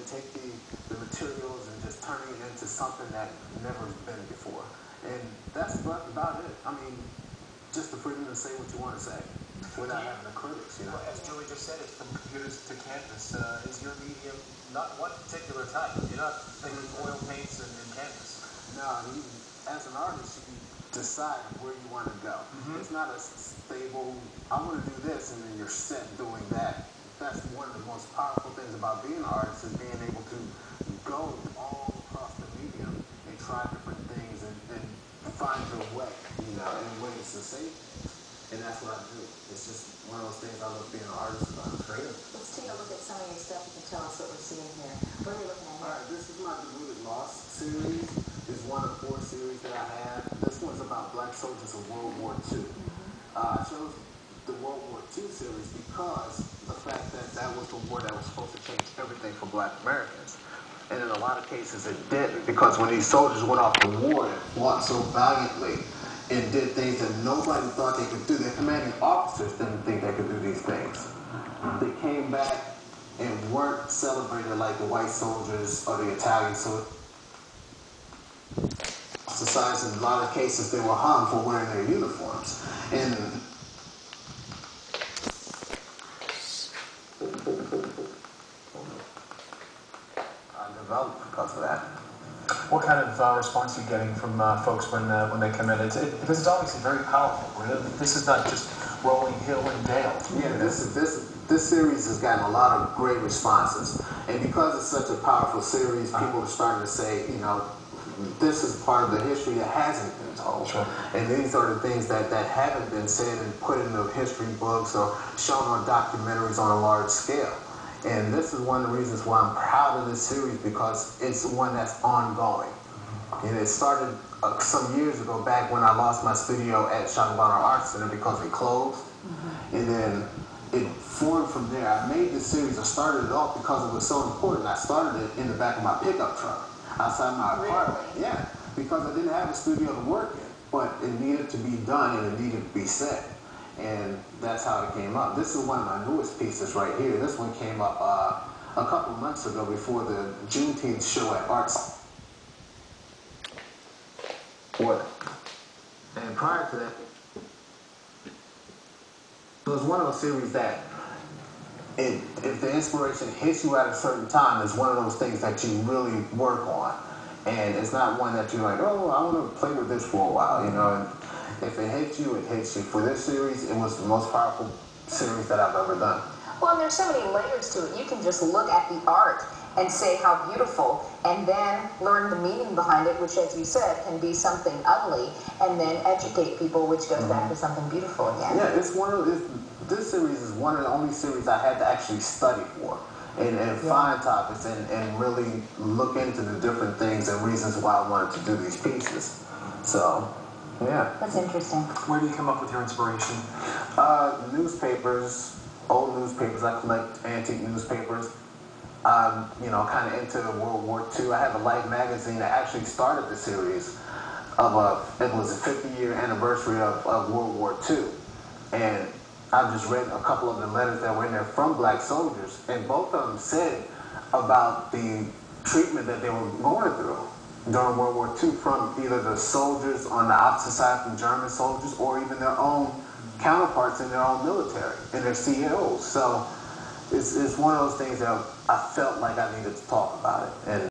take the materials and just turning it into something that never been before. And that's about it. I mean, just the freedom to say what you want to say without having the critics, you know. Well, as Julie just said, it's from computers to canvas. Is your medium not one particular type? You're not thinking oil paints and canvas. No, as an artist, you decide where you want to go. It's not a stable, I want to do this, and then you're set doing that. That's one of the most powerful things about being an artist, is being able to go all across the medium and try different things and find your way, you know, and ways to say things. And that's what I do. It's just one of those things I love being an artist about. Let's take a look at some of your stuff. You can tell us what we're seeing here. What are we looking at here? All right, this is my Diluted Lost series. It's one of 4 series that I have. This one's about black soldiers of World War II. I chose the World War II series because the fact that that was the war that was supposed to change everything for black Americans. And in a lot of cases it didn't, because when these soldiers went off to war and fought so valiantly and did things that nobody thought they could do, their commanding officers didn't think they could do these things. They came back and weren't celebrated like the white soldiers or the Italian soldiers. Society, in a lot of cases, they were hung for wearing their uniforms. And I developed because of that. What kind of response are you getting from folks when they come in? Because it's obviously very powerful. This is not just rolling hill and dale. Yeah, this series has gotten a lot of great responses. And because it's such a powerful series, people are starting to say, you know, this is part of the history that hasn't been told. Sure. And these are the things that haven't been said and put in the history books or shown on documentaries on a large scale. And this is one of the reasons why I'm proud of this series, because it's one that's ongoing. And it started some years ago, back when I lost my studio at ch6 Art Center because it closed. And then it formed from there. I made this series, I started it off because it was so important. I started it in the back of my pickup truck outside my apartment. Really? Yeah, because I didn't have a studio to work in, but it needed to be done and it needed to be set. And that's how it came up. This is one of my newest pieces right here. This one came up a couple of months ago before the Juneteenth show at Arts. And prior to that, it was one of those series that if the inspiration hits you at a certain time, it's one of those things that you really work on. And it's not one that you're like, oh, I want to play with this for a while, you know. And if it hits you, it hits you. For this series, it was the most powerful series that I've ever done. Well, and there's so many layers to it. You can just look at the art and say how beautiful, and then learn the meaning behind it, which, as you said, can be something ugly, and then educate people, which goes back to something beautiful again. Yeah, this series is one of the only series I had to actually study for and find topics and really look into the different things and reasons why I wanted to do these pieces. So, yeah. That's interesting. Where do you come up with your inspiration? Newspapers, old newspapers. I collect antique newspapers. You know, kind of into World War II. I have a Life magazine that actually started the series of it was the 50-year anniversary of World War II. And I've just read a couple of the letters that were in there from black soldiers, and both of them said about the treatment that they were going through during World War II from either the soldiers on the opposite side from German soldiers, or even their own counterparts in their own military and their CEOs. So it's one of those things that I felt like I needed to talk about it. And